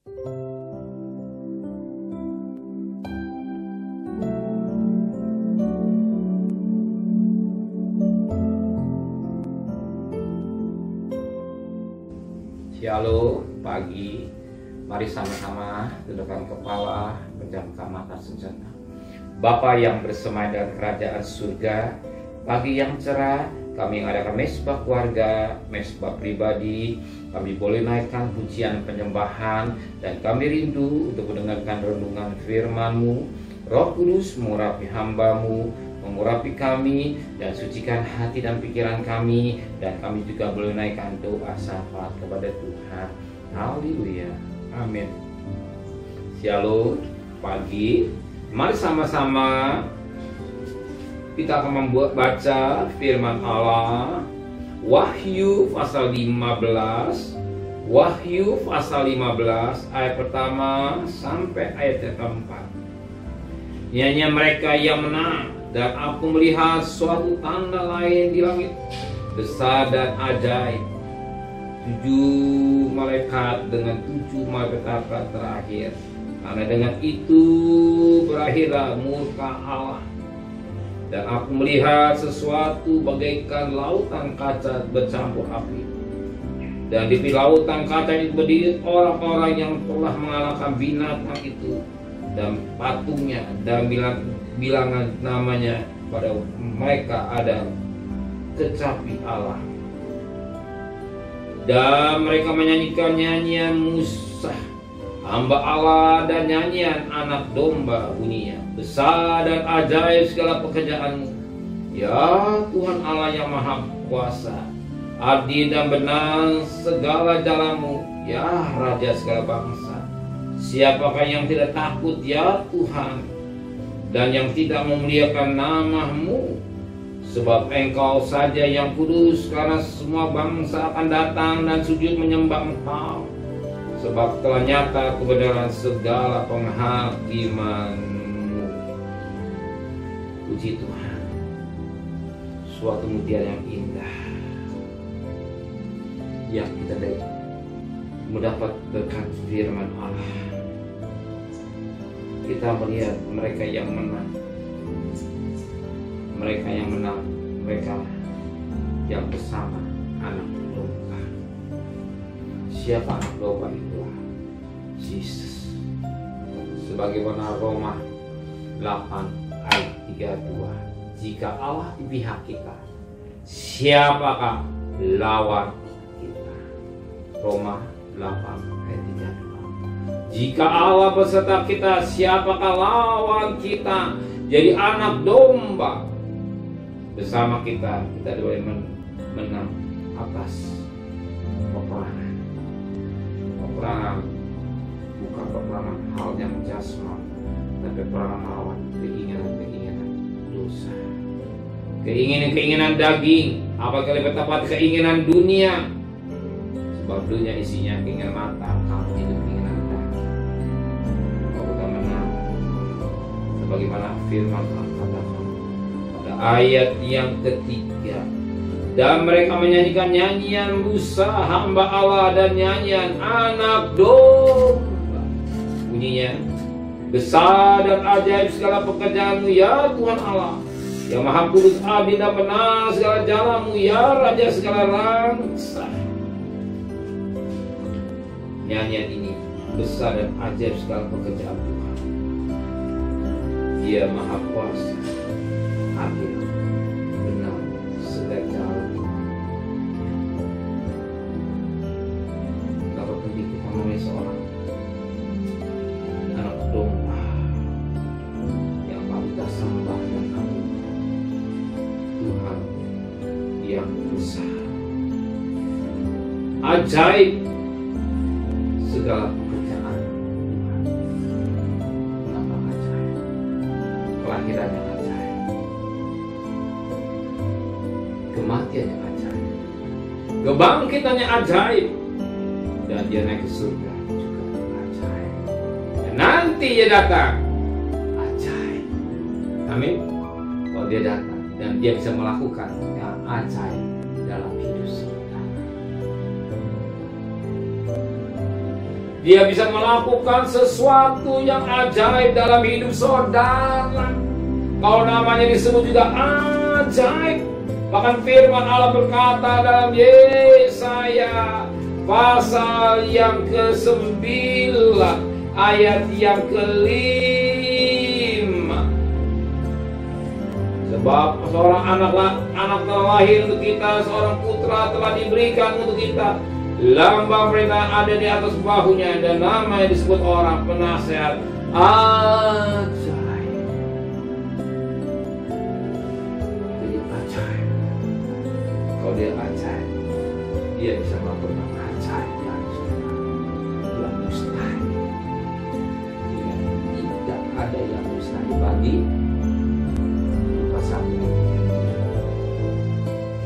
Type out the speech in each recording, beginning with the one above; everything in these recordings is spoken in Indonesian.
Shalom pagi, mari sama-sama tundukkan kepala, pejamkan mata sejenak. Bapa yang bersemayam dalam kerajaan surga, pagi yang cerah, kami mengadakan mesbah keluarga, mesbah pribadi. Kami boleh naikkan pujian penyembahan, dan kami rindu untuk mendengarkan renungan firman-Mu. Roh Kudus mengurapi hamba-Mu, mengurapi kami, dan sucikan hati dan pikiran kami, dan kami juga boleh naikkan doa syafaat kepada Tuhan. Haleluya, amin. Shalom pagi, mari sama-sama kita akan membaca firman Allah. Wahyu pasal 15, Wahyu pasal 15 ayat pertama sampai ayat keempat. Nyanyian mereka yang menang. Dan aku melihat suatu tanda lain di langit, besar dan ajaib. 7 malaikat dengan 7 malaikat terakhir. Karena dengan itu berakhirlah murka Allah. Dan aku melihat sesuatu bagaikan lautan kaca bercampur api. Dan di lautan kaca itu berdiri orang-orang yang telah mengalahkan binatang itu dan patungnya, dan bilangan namanya pada mereka ada kecapi Allah. Dan mereka menyanyikan nyanyian Musa hamba Allah, dan nyanyian anak domba bunyinya, besar dan ajaib segala pekerjaan-Mu, ya Tuhan Allah yang maha kuasa. Adil dan benar segala jalan-Mu, ya Raja segala bangsa. Siapakah yang tidak takut ya Tuhan, dan yang tidak memuliakan nama-Mu? Sebab Engkau saja yang kudus, karena semua bangsa akan datang dan sujud menyembah Engkau. Sebab telah nyata kebenaran segala penghakiman-Mu. Puji Tuhan, suatu mutiara yang indah yang kita mendapat berkat firman Allah. Kita melihat mereka yang menang, mereka yang menang, mereka yang bersama anak domba. Siapa anak domba itu? Yesus. Sebagaimana Roma 8 ayat 32, jika Allah di pihak kita, siapakah lawan kita? Roma 8 ayat 32. Jika Allah beserta kita, siapakah lawan kita? Jadi anak domba bersama kita boleh menang atas peperangan. Peperangan bukan peperangan hal yang jasmani, tapi peperangan melawan keinginan-keinginan dosa, keinginan-keinginan daging, apakah lebih tepat keinginan dunia. Sebab dunia isinya keinginan mata, kaki, dan keinginan daging. Kalau kita menang, sebagaimana firman Allah katakan pada ayat yang ketiga, dan mereka menyanyikan nyanyian Musa hamba Allah, dan nyanyian anak domba. Bunyinya, besar dan ajaib segala pekerjaan-Mu ya Tuhan Allah, yang maha kudus, adil dan benar segala jalan-Mu ya Raja segala bangsa. Nyanyian ini, besar dan ajaib segala pekerjaan Tuhan. Dia maha kuasa, adil, benar segala jalan. Kalau kita mengenai seorang anak domba yang patut kita sembah dan agung, Tuhan yang besar, ajaib segala pekerjaan Tuhan. Kenapa ajaib? Kelahirannya ajaib, kematiannya ajaib, kebangkitannya ajaib, dan dia naik ke surga juga ajaib. Dan nanti dia datang, ajaib. Amin. Kalau dia datang dan dia bisa melakukan yang ajaib dalam hidup kita. Dia bisa melakukan sesuatu yang ajaib dalam hidup saudara. Kalau namanya disebut juga ajaib. Bahkan firman Allah berkata dalam Yesaya pasal yang ke-9 ayat yang ke-5. Sebab seorang anak telah lahir untuk kita, seorang putra telah diberikan untuk kita. Lambang perintah ada di atas bahunya, dan namanya disebut orang penasehat ajaib. Jadi ajaib. Kalau dia ajaib, dia bisa melakukan ajaib yang mustahil. Tidak ada yang mustahil bagi pasangan.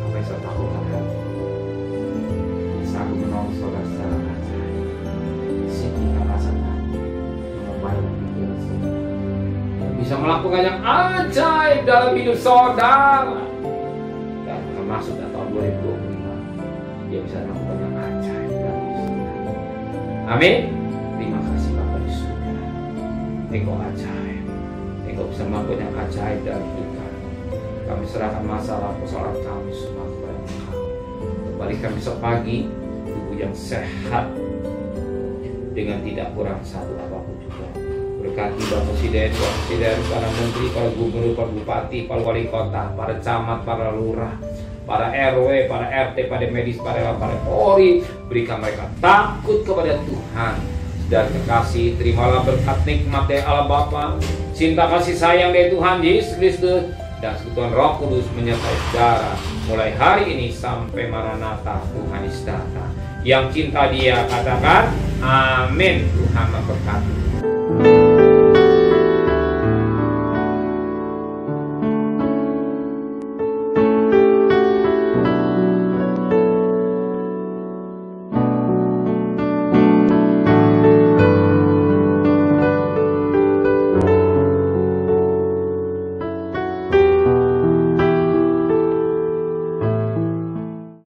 Apa yang saya takutkan? Bisa aku menolong saudara secara ajaib. Sini kita rasakan mengubah pikiran saudara. Bisa melakukan yang ajaib dalam hidup saudara. Dan termasuk tahun 2025, dia bisa melakukan yang ajaib dalam hidup saudara. Amin. Terima kasih Bapa di surga. Engkau ajaib. Engkau bisa melakukan yang ajaib dalam hidup kami. Kami serahkan masalah persoalan kami semua kepada Engkau. Kembalikan besok pagi tubuh yang sehat dengan tidak kurang satu apapun juga. Berkati Bapak Presiden, para menteri, para gubernur, para bupati, para wali kota, para camat, para lurah, para RW, para RT, para medis, para Polri. Berikan mereka takut kepada Tuhan dan kekasih. Terimalah berkat nikmat dari Allah Bapa, cinta kasih sayang dari Tuhan Yesus Kristus, dan sekutuan Roh Kudus menyertai saudara mulai hari ini sampai Maranatha, Tuhan Yesus datang. Yang cinta Dia katakan amin. Tuhan memberkati.